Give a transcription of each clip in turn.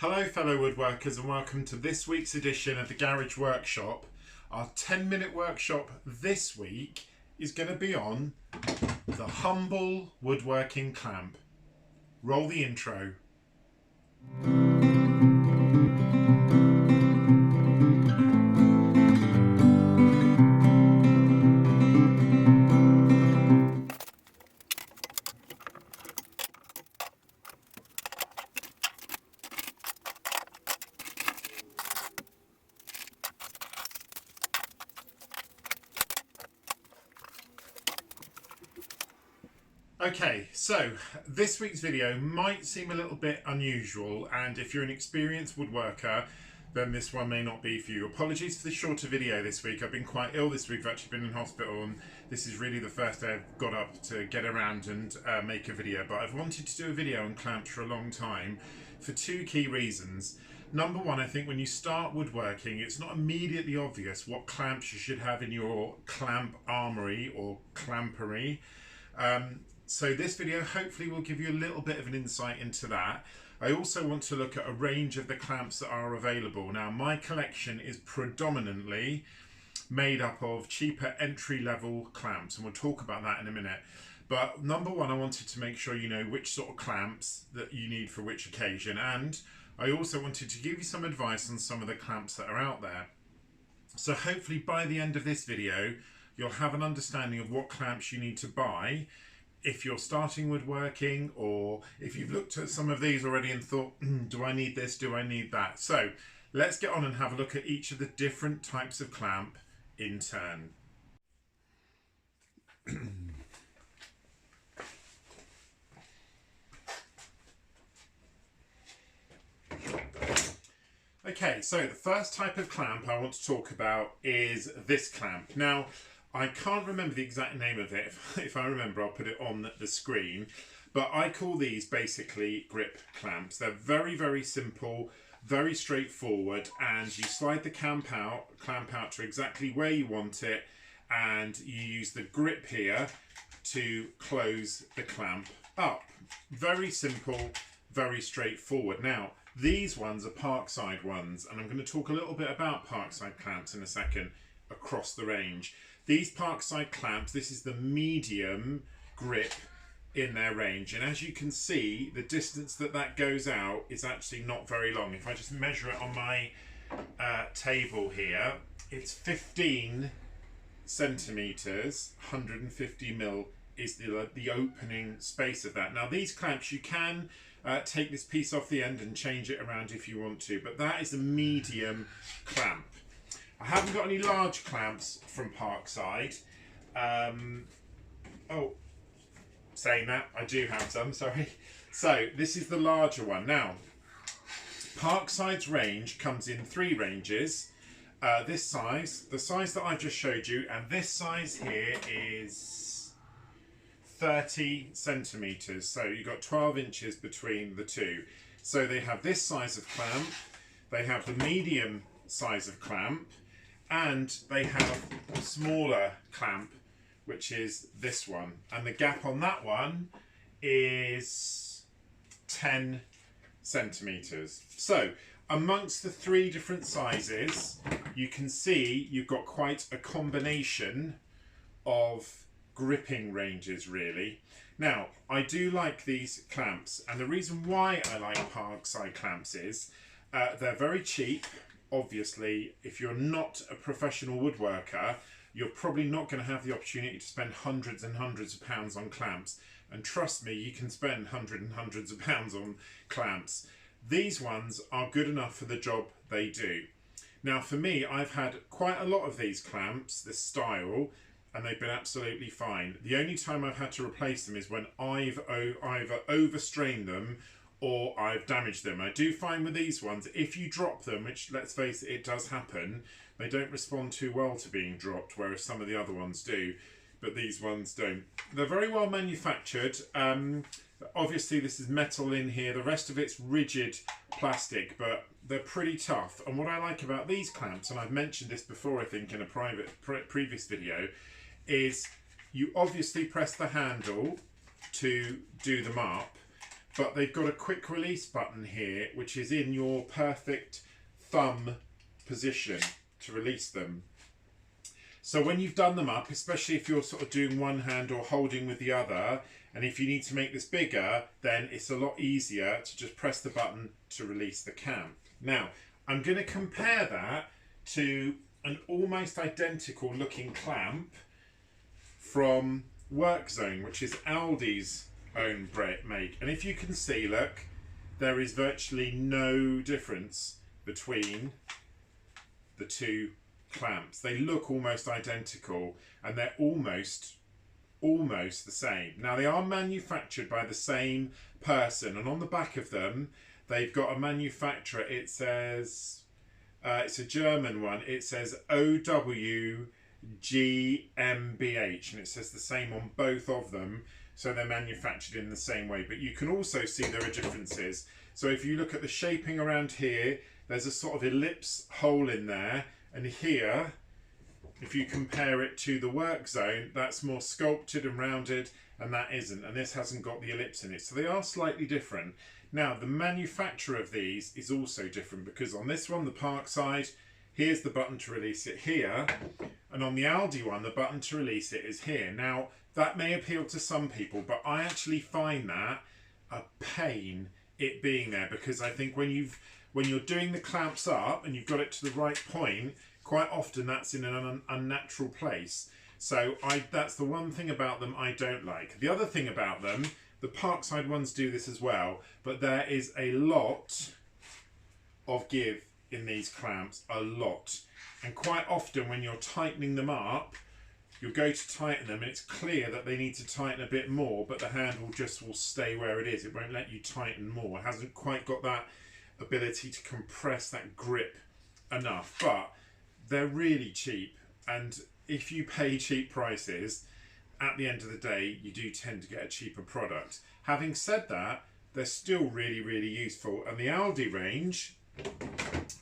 Hello fellow woodworkers and welcome to this week's edition of the Garage Workshop. Our 10-minute workshop this week is going to be on the humble woodworking clamp. Roll the intro. Okay, so this week's video might seem a little bit unusual, and if you're an experienced woodworker, then this one may not be for you. Apologies for the shorter video this week. I've been quite ill this week. I've actually been in hospital, and this is really the first day I've got up to get around and make a video. But I've wanted to do a video on clamps for a long time for two key reasons. Number one, I think when you start woodworking, it's not immediately obvious what clamps you should have in your clamp armory or clampery. So this video hopefully will give you a little bit of an insight into that. I also want to look at a range of the clamps that are available. Now my collection is predominantly made up of cheaper entry-level clamps, and we'll talk about that in a minute. But number one, I wanted to make sure you know which sort of clamps that you need for which occasion, and I also wanted to give you some advice on some of the clamps that are out there. So hopefully by the end of this video you'll have an understanding of what clamps you need to buy if you're starting woodworking, or if you've looked at some of these already and thought, do I need this, do I need that? So let's get on and have a look at each of the different types of clamp in turn. Okay, so the first type of clamp I want to talk about is this clamp. Now, I can't remember the exact name of it. If I remember, I'll put it on the screen. But I call these basically grip clamps. They're very, very simple, very straightforward, and you slide the clamp out to exactly where you want it, and you use the grip here to close the clamp up. Very simple, very straightforward. Now, these ones are Parkside ones, and I'm going to talk a little bit about Parkside clamps in a second across the range. These Parkside clamps, this is the medium grip in their range, and as you can see, the distance that goes out is actually not very long. If I just measure it on my table here, it's 15 centimeters, 150 mil is the opening space of that. Now these clamps, you can take this piece off the end and change it around if you want to, but that is a medium clamp. I haven't got any large clamps from Parkside. Saying that, I do have some, sorry. So this is the larger one. Now, Parkside's range comes in three ranges. This size, the size that I just showed you, and this size here is 30 centimeters. So you've got 12 inches between the two. So they have this size of clamp, they have the medium size of clamp, and they have a smaller clamp, which is this one, and the gap on that one is 10 centimeters. So amongst the three different sizes, you can see you've got quite a combination of gripping ranges really. Now, I do like these clamps, and the reason why I like Parkside clamps is they're very cheap. Obviously, if you're not a professional woodworker, you're probably not going to have the opportunity to spend hundreds and hundreds of pounds on clamps. And trust me, you can spend hundreds and hundreds of pounds on clamps. These ones are good enough for the job they do. Now for me, I've had quite a lot of these clamps, this style, and they've been absolutely fine. The only time I've had to replace them is when I've either overstrained them or I've damaged them. I do find with these ones, if you drop them, which let's face it, it does happen, they don't respond too well to being dropped, whereas some of the other ones do, but these ones don't. They're very well manufactured. Obviously this is metal in here, the rest of it's rigid plastic, but they're pretty tough. And what I like about these clamps, and I've mentioned this before I think in a previous video, is you obviously press the handle to do them up, but they've got a quick release button here, which is in your perfect thumb position to release them. So when you've done them up, especially if you're sort of doing one hand or holding with the other, and if you need to make this bigger, then it's a lot easier to just press the button to release the cam. Now, I'm going to compare that to an almost identical looking clamp from Workzone, which is Aldi's own make. And if you can see, look, there is virtually no difference between the two clamps. They look almost identical, and they're almost the same. Now, they are manufactured by the same person, and on the back of them they've got a manufacturer. It says it's a German one. It says OWGmbH, and it says the same on both of them, so they're manufactured in the same way. But you can also see there are differences. So if you look at the shaping around here, there's a sort of ellipse hole in there, and here, if you compare it to the Workzone, that's more sculpted and rounded, and that isn't, and this hasn't got the ellipse in it. So they are slightly different. Now, the manufacturer of these is also different, because on this one, the Parkside, here's the button to release it here, and on the Aldi one, the button to release it is here. Now, that may appeal to some people, but I actually find that a pain, it being there, because I think when you're doing the clamps up and you've got it to the right point, quite often that's in an unnatural place. So that's the one thing about them I don't like. The other thing about them, the Parkside ones do this as well, but there is a lot of give in these clamps, a lot. And quite often when you're tightening them up, you'll go to tighten them and it's clear that they need to tighten a bit more, but the handle just will stay where it is. It won't let you tighten more. It hasn't quite got that ability to compress that grip enough, but they're really cheap, and if you pay cheap prices, at the end of the day you do tend to get a cheaper product. Having said that, they're still really useful, and the Aldi range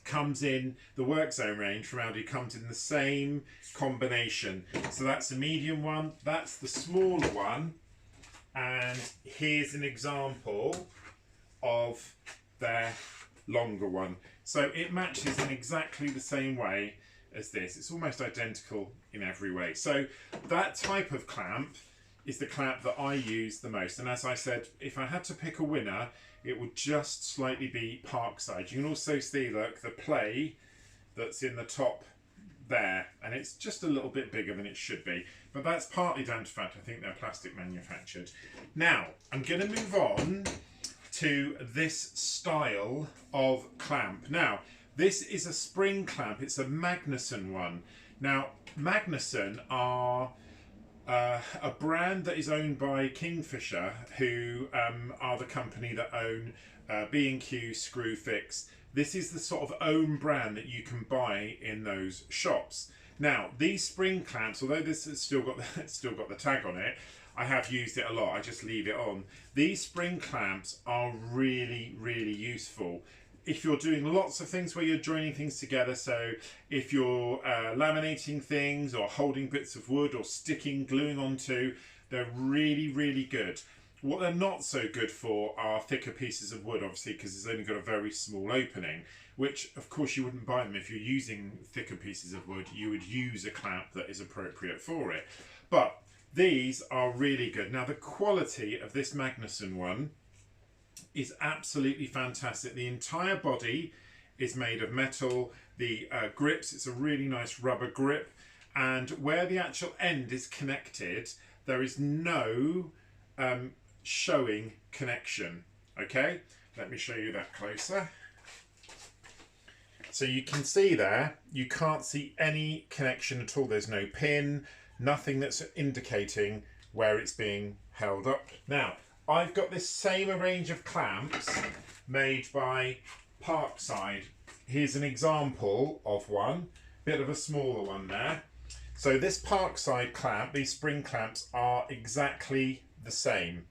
comes in, the Workzone range from Aldi comes in the same combination. So that's the medium one, that's the smaller one, and here's an example of their longer one. So it matches in exactly the same way as this. It's almost identical in every way. So that type of clamp is the clamp that I use the most. And as I said, if I had to pick a winner, it would just slightly be Parkside. You can also see, look, the play that's in the top there, and it's just a little bit bigger than it should be. But that's partly down to the fact I think they're plastic manufactured. Now, I'm going to move on to this style of clamp. Now, this is a spring clamp. It's a Magnusson one. Now, Magnusson are a brand that is owned by Kingfisher, who are the company that own B&Q, Screwfix. This is the sort of own brand that you can buy in those shops. Now, these spring clamps, although this has still got the tag on it, I have used it a lot. I just leave it on. These spring clamps are really useful if you're doing lots of things where you're joining things together. So if you're laminating things or holding bits of wood or gluing onto, they're really good. What they're not so good for are thicker pieces of wood, obviously, because it's only got a very small opening, which of course you wouldn't buy them. If you're using thicker pieces of wood, you would use a clamp that is appropriate for it. But these are really good. Now, the quality of this Magnusson one is absolutely fantastic. The entire body is made of metal. The grips, it's a really nice rubber grip, and where the actual end is connected, there is no showing connection. Okay, let me show you that closer. So you can see there, you can't see any connection at all. There's no pin, nothing that's indicating where it's being held up. Now, I've got this same range of clamps made by Parkside. Here's an example of one, bit of a smaller one there. So this Parkside clamp, these spring clamps, are exactly the same.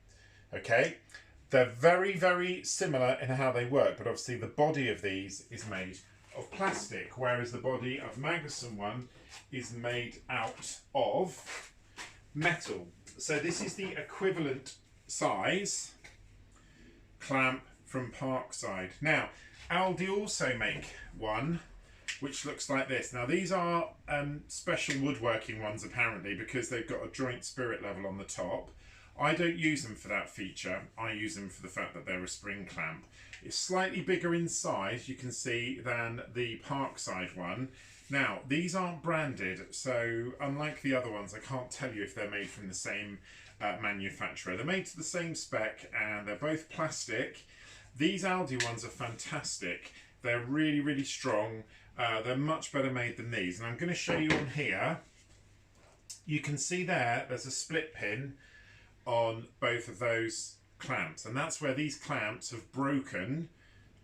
Okay, they're very similar in how they work, but obviously the body of these is made of plastic, whereas the body of Magnusson one is made out of metal. So this is the equivalent size clamp from Parkside. Now, Aldi also make one which looks like this. Now these are special woodworking ones apparently, because they've got a joint spirit level on the top. I don't use them for that feature. I use them for the fact that they're a spring clamp. It's slightly bigger in size, you can see, than the Parkside one. Now, these aren't branded, so unlike the other ones, I can't tell you if they're made from the same manufacturer. They're made to the same spec, and they're both plastic. These Aldi ones are fantastic. They're really, really strong. They're much better made than these. And I'm going to show you on here. You can see there's a split pin on both of those clamps, and that's where these clamps have broken,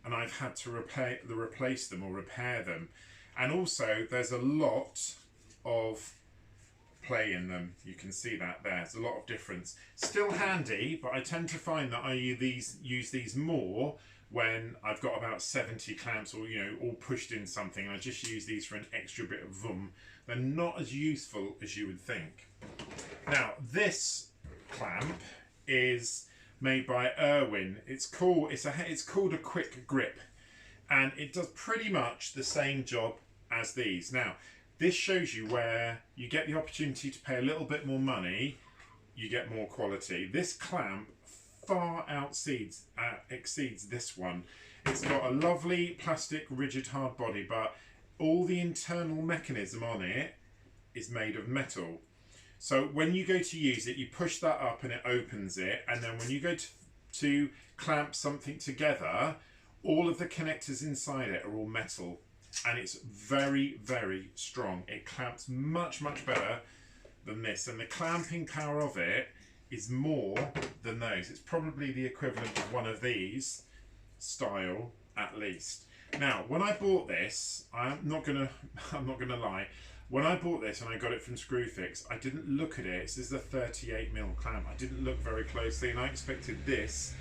and I've had to replace them or repair them. And also there's a lot of play in them. You can see that there's a lot of difference. Still handy, but I tend to find that I use these more when I've got about 70 clamps, or all pushed in something. I just use these for an extra bit of voom. They're not as useful as you would think. Now this clamp is made by Irwin. It's called a quick grip, and it does pretty much the same job as these. Now this shows you where you get the opportunity to pay a little bit more money, you get more quality. This clamp far exceeds this one. It's got a lovely plastic rigid hard body, but all the internal mechanism on it is made of metal. So when you go to use it, you push that up and it opens it, and then when you go to clamp something together, all of the connectors inside it are all metal, and it's very, very strong. It clamps much, much better than this, and the clamping power of it is more than those. It's probably the equivalent of one of these style at least. Now, when I bought this, I'm not gonna lie. When I bought this and I got it from Screwfix, I didn't look at it. This is a 38mm clamp. I didn't look very closely, and I expected this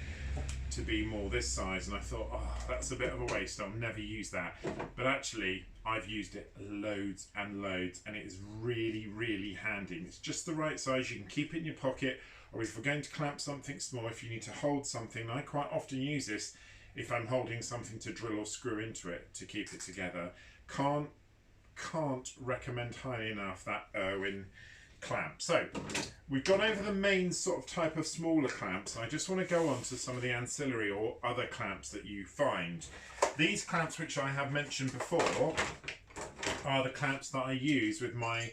to be more this size, and I thought, oh, that's a bit of a waste. I'll never use that. But actually, I've used it loads and loads, and it is really, really handy. It's just the right size. You can keep it in your pocket, or if we're going to clamp something small, if you need to hold something. I quite often use this if I'm holding something to drill or screw into it to keep it together. Can't recommend highly enough that Irwin clamp. So we've gone over the main sort of type of smaller clamps. I just want to go on to some of the ancillary or other clamps that you find. These clamps, which I have mentioned before, are the clamps that I use with my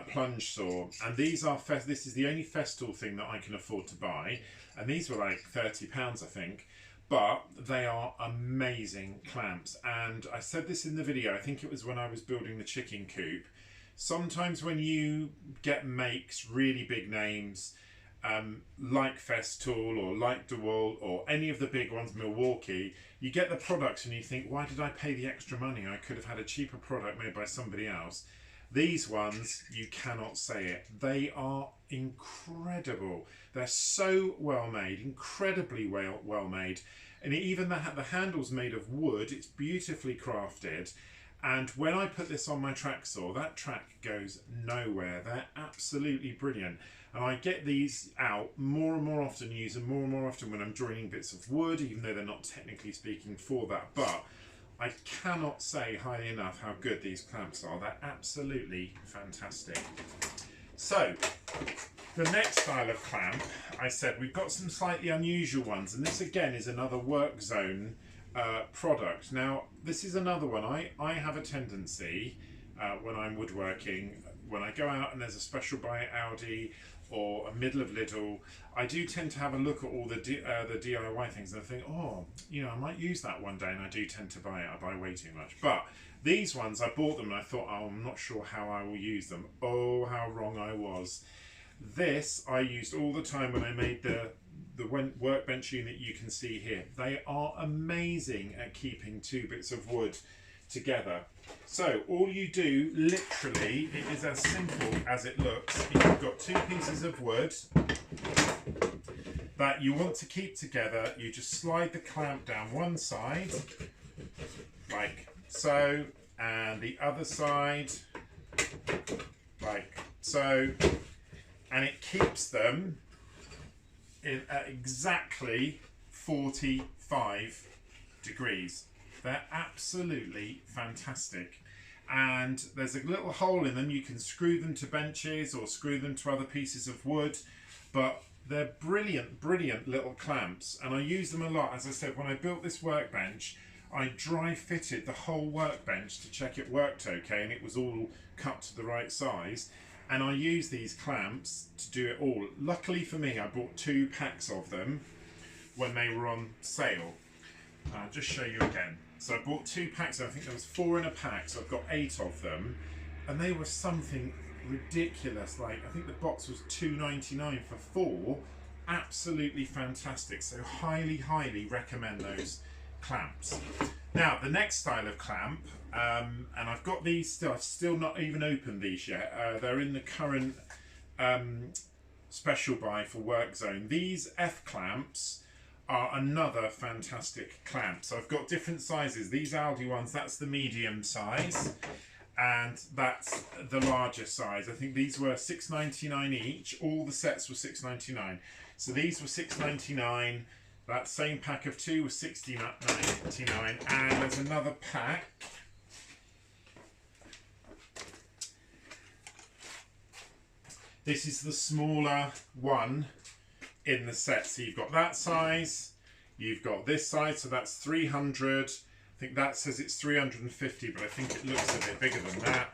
plunge saw, and these are this is the only Festool thing that I can afford to buy, and these were like £30 I think. But they are amazing clamps, and I said this in the video, I think it was when I was building the chicken coop. Sometimes when you get makes, really big names, like Festool or like DeWalt or any of the big ones, Milwaukee, you get the products and you think, why did I pay the extra money? I could have had a cheaper product made by somebody else. These ones, you cannot say it. They are incredible. They're so well made, incredibly well made. And even the handle's made of wood. It's beautifully crafted. And when I put this on my track saw, that track goes nowhere. They're absolutely brilliant. And I get these out more and more often, use them more and more often when I'm joining bits of wood, even though they're not technically speaking for that. But I cannot say highly enough how good these clamps are. They're absolutely fantastic. So, the next style of clamp, I said we've got some slightly unusual ones, and this again is another work zone product. Now, this is another one. I have a tendency when I'm woodworking, when I go out and there's a special buy at Aldi or a middle of Lidl, I do tend to have a look at all the DIY things, and I think, oh, I might use that one day, and I do tend to buy it. I buy way too much. But these ones, I bought them and I thought, oh, I'm not sure how I will use them. Oh, how wrong I was. This I used all the time when I made the workbench unit you can see here. They are amazing at keeping two bits of wood together. So all you do, literally, it is as simple as it looks. If you've got two pieces of wood that you want to keep together, you just slide the clamp down one side, like so, and the other side, like so, and it keeps them in at exactly 45 degrees. They're absolutely fantastic. And there's a little hole in them. You can screw them to benches or screw them to other pieces of wood, but they're brilliant, brilliant little clamps, and I use them a lot. As I said, when I built this workbench, I dry fitted the whole workbench to check it worked okay, and it was all cut to the right size. And I use these clamps to do it all. Luckily for me, I bought 2 packs of them when they were on sale. I'll just show you again. So I bought 2 packs, I think there was 4 in a pack, so I've got 8 of them. And they were something ridiculous. Like, I think the box was $2.99 for 4. Absolutely fantastic. So highly, highly recommend those clamps. Now, the next style of clamp, and I've got these still, I've still not even opened these yet. They're in the current special buy for Work Zone. These F clamps are another fantastic clamp. So I've got different sizes. These Aldi ones, that's the medium size, and that's the larger size. I think these were $6.99 each. All the sets were $6.99. So these were $6.99. That same pack of 2 was $16.99, and there's another pack. This is the smaller one in the set. So you've got that size, you've got this size, so that's 300. I think that says it's 350, but I think it looks a bit bigger than that.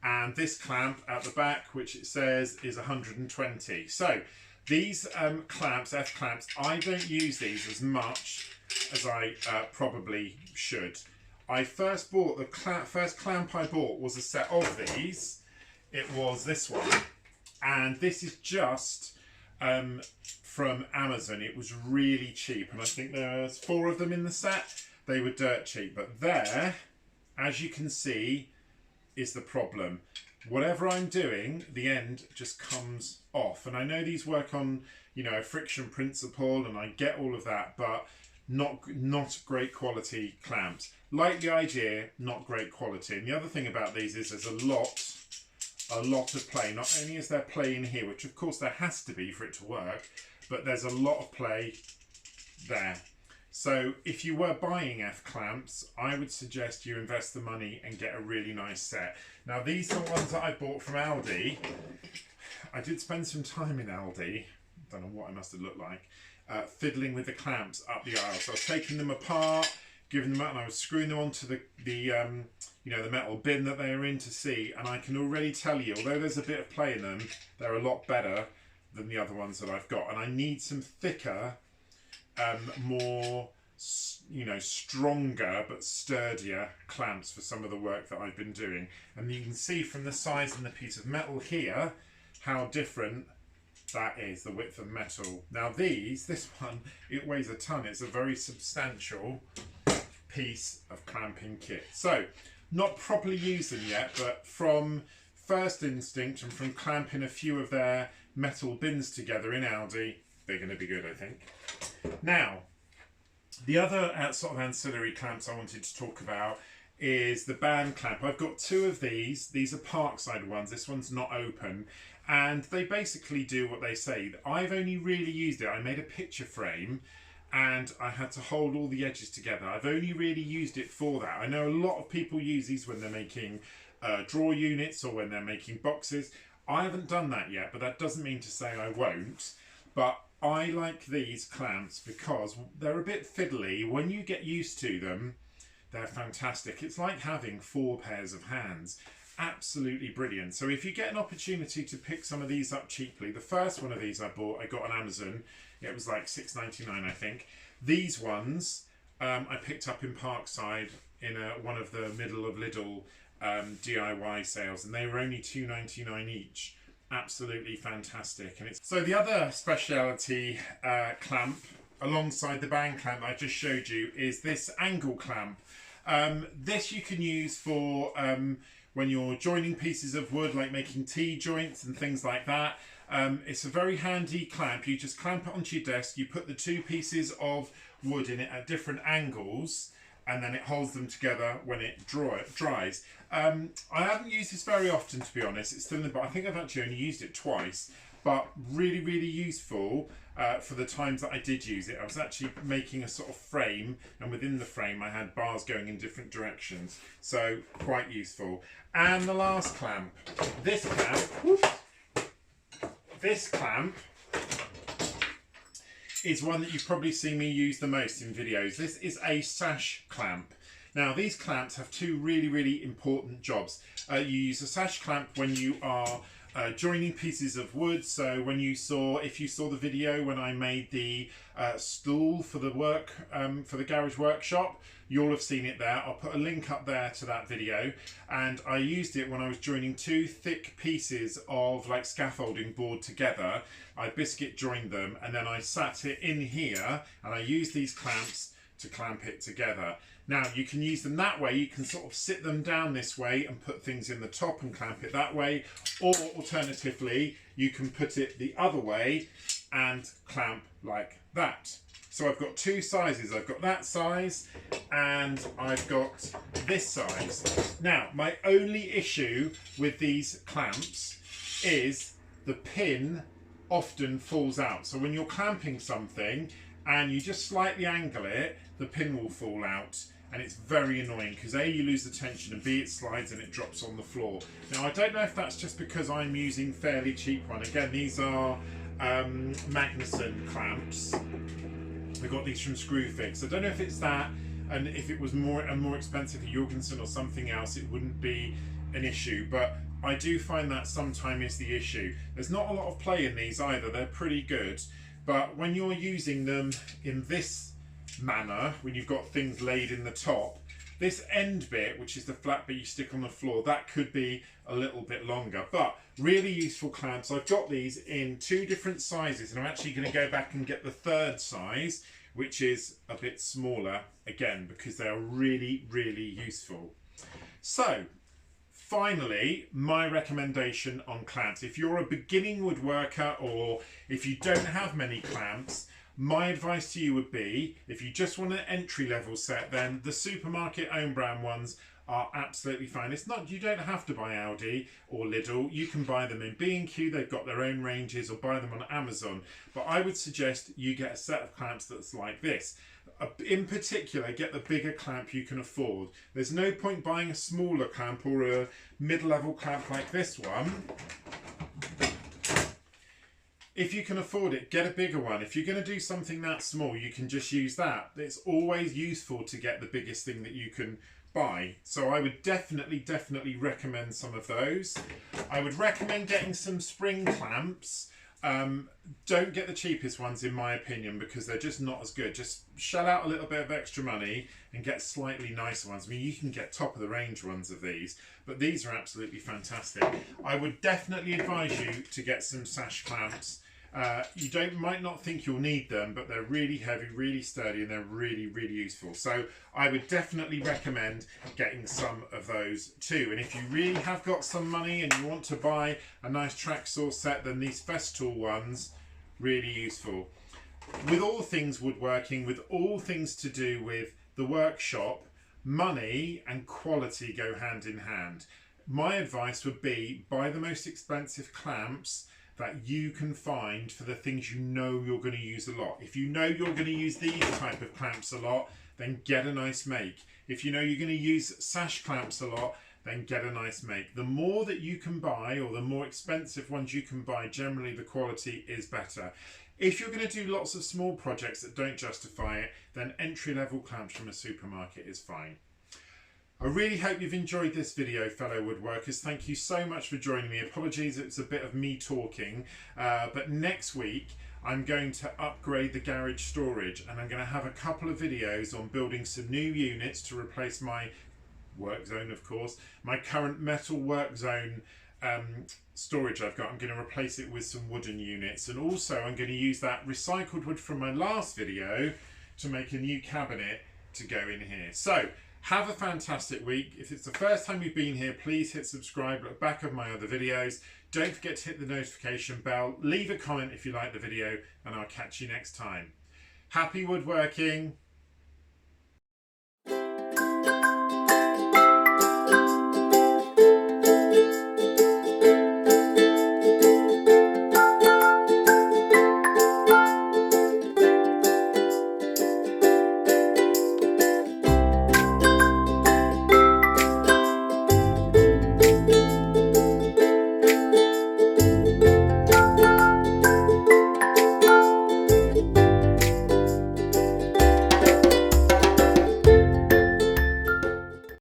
And this clamp at the back, which it says is 120. So these clamps, F clamps, I don't use these as much as I probably should. I first bought, the first clamp I bought was a set of these. It was this one. And this is just from Amazon. It was really cheap. And I think there's 4 of them in the set. They were dirt cheap. But there, as you can see, is the problem. Whatever I'm doing, the end just comes off. And I know these work on, you know, a friction principle, and I get all of that, but not great quality clamps. Like the idea, not great quality. And the other thing about these is there's a lot of play. Not only is there play in here, which of course there has to be for it to work, but there's a lot of play there. So if you were buying F clamps, I would suggest you invest the money and get a really nice set. Now these are the ones that I bought from Aldi. I did spend some time in Aldi, don't know what I must have looked like, fiddling with the clamps up the aisle. So I was taking them apart, giving them out, and I was screwing them onto the you know, the metal bin that they are in to see. And I can already tell you, although there's a bit of play in them, they're a lot better than the other ones that I've got. And I need some thicker, more, you know, stronger but sturdier clamps for some of the work that I've been doing. And you can see from the size and the piece of metal here how different that is, the width of metal. Now this one, it weighs a ton. It's a very substantial piece of clamping kit. So not properly used them yet, but from first instinct and from clamping a few of their metal bins together in Aldi, they're going to be good, I think. Now, the other sort of ancillary clamps I wanted to talk about is the band clamp. I've got 2 of these. These are Parkside ones. This one's not open. And they basically do what they say. I've only really used it. I made a picture frame and I had to hold all the edges together. I've only really used it for that. I know a lot of people use these when they're making drawer units or when they're making boxes. I haven't done that yet, but that doesn't mean to say I won't. But I like these clamps because they're a bit fiddly. When you get used to them, they're fantastic. It's like having 4 pairs of hands. Absolutely brilliant. So if you get an opportunity to pick some of these up cheaply, the first one of these I bought, I got on Amazon. It was like $6.99, I think. These ones I picked up in Parkside in one of the middle of Lidl DIY sales, and they were only $2.99 each. Absolutely fantastic. And it's so the other speciality clamp alongside the band clamp I just showed you is this angle clamp. This you can use for when you're joining pieces of wood, like making T-joints and things like that. It's a very handy clamp. You just clamp it onto your desk, you put the 2 pieces of wood in it at different angles, and then it holds them together when it dries. I haven't used this very often, to be honest. It's still in the, but I think I've actually only used it twice. but really, really useful for the times that I did use it. I was actually making a sort of frame, and within the frame I had bars going in different directions, so quite useful. And the last clamp, this clamp is one that you've probably seen me use the most in videos. This is a sash clamp. Now these clamps have two really, really important jobs. You use a sash clamp when you are joining pieces of wood. So when if you saw the video when I made the stool for the garage workshop, you'll have seen it there. I'll put a link up there to that video. And I used it when I was joining two thick pieces of like scaffolding board together. I biscuit joined them, and then I sat it in here, and I used these clamps to clamp it together. Now you can use them that way. You can sort of sit them down this way and put things in the top and clamp it that way, or alternatively you can put it the other way and clamp like that. So I've got two sizes. I've got that size and I've got this size. Now my only issue with these clamps is the pin often falls out. So when you're clamping something and you just slightly angle it, the pin will fall out, and it's very annoying because A, you lose the tension, and B, it slides and it drops on the floor. Now I don't know if that's just because I'm using fairly cheap one. Again, these are Magnuson clamps. I got these from Screwfix. I don't know if it's that, and if it was more expensive at Jorgensen or something else, it wouldn't be an issue. But I do find that sometimes is the issue. There's not a lot of play in these either. They're pretty good, but when you're using them in this manner, when you've got things laid in the top, this end bit, which is the flat bit you stick on the floor, that could be a little bit longer. But really useful clamps. I've got these in two different sizes, and I'm actually going to go back and get the third size, which is a bit smaller, again, because they are really, really useful. So finally, my recommendation on clamps. If you're a beginning woodworker, or if you don't have many clamps, my advice to you would be, if you just want an entry-level set, then the supermarket own brand ones are absolutely fine. It's not, you don't have to buy Aldi or Lidl. You can buy them in B&Q. They've got their own ranges, or buy them on Amazon. But I would suggest you get a set of clamps that's like this. In particular, get the bigger clamp you can afford. There's no point buying a smaller clamp or a mid-level clamp like this one. If you can afford it, get a bigger one. If you're going to do something that small, you can just use that. It's always useful to get the biggest thing that you can buy. So I would definitely recommend some of those. I would recommend getting some spring clamps. Don't get the cheapest ones, in my opinion, because they're just not as good. Just shell out a little bit of extra money and get slightly nicer ones. I mean, you can get top of the range ones of these, but these are absolutely fantastic. I would definitely advise you to get some sash clamps. You might not think you'll need them, but they're really heavy, really sturdy, and they're really, really useful. So I would definitely recommend getting some of those too. And if you really have got some money and you want to buy a nice track saw set, then these Festool ones, really useful. With all things woodworking, with all things to do with the workshop, money and quality go hand in hand. My advice would be, buy the most expensive clamps that you can find for the things you know you're going to use a lot. If you know you're going to use these type of clamps a lot, then get a nice make. If you know you're going to use sash clamps a lot, then get a nice make. The more that you can buy, or the more expensive ones you can buy, generally the quality is better. If you're going to do lots of small projects that don't justify it, then entry-level clamps from a supermarket is fine. I really hope you've enjoyed this video, fellow woodworkers. Thank you so much for joining me. Apologies, it's a bit of me talking, but next week I'm going to upgrade the garage storage, and I'm going to have a couple of videos on building some new units to replace my work zone, of course. My current metal work zone storage I've got, I'm going to replace it with some wooden units, and also I'm going to use that recycled wood from my last video to make a new cabinet to go in here. So have a fantastic week. If it's the first time you've been here, please hit subscribe, look back at my other videos. Don't forget to hit the notification bell. Leave a comment if you like the video, and I'll catch you next time. Happy woodworking!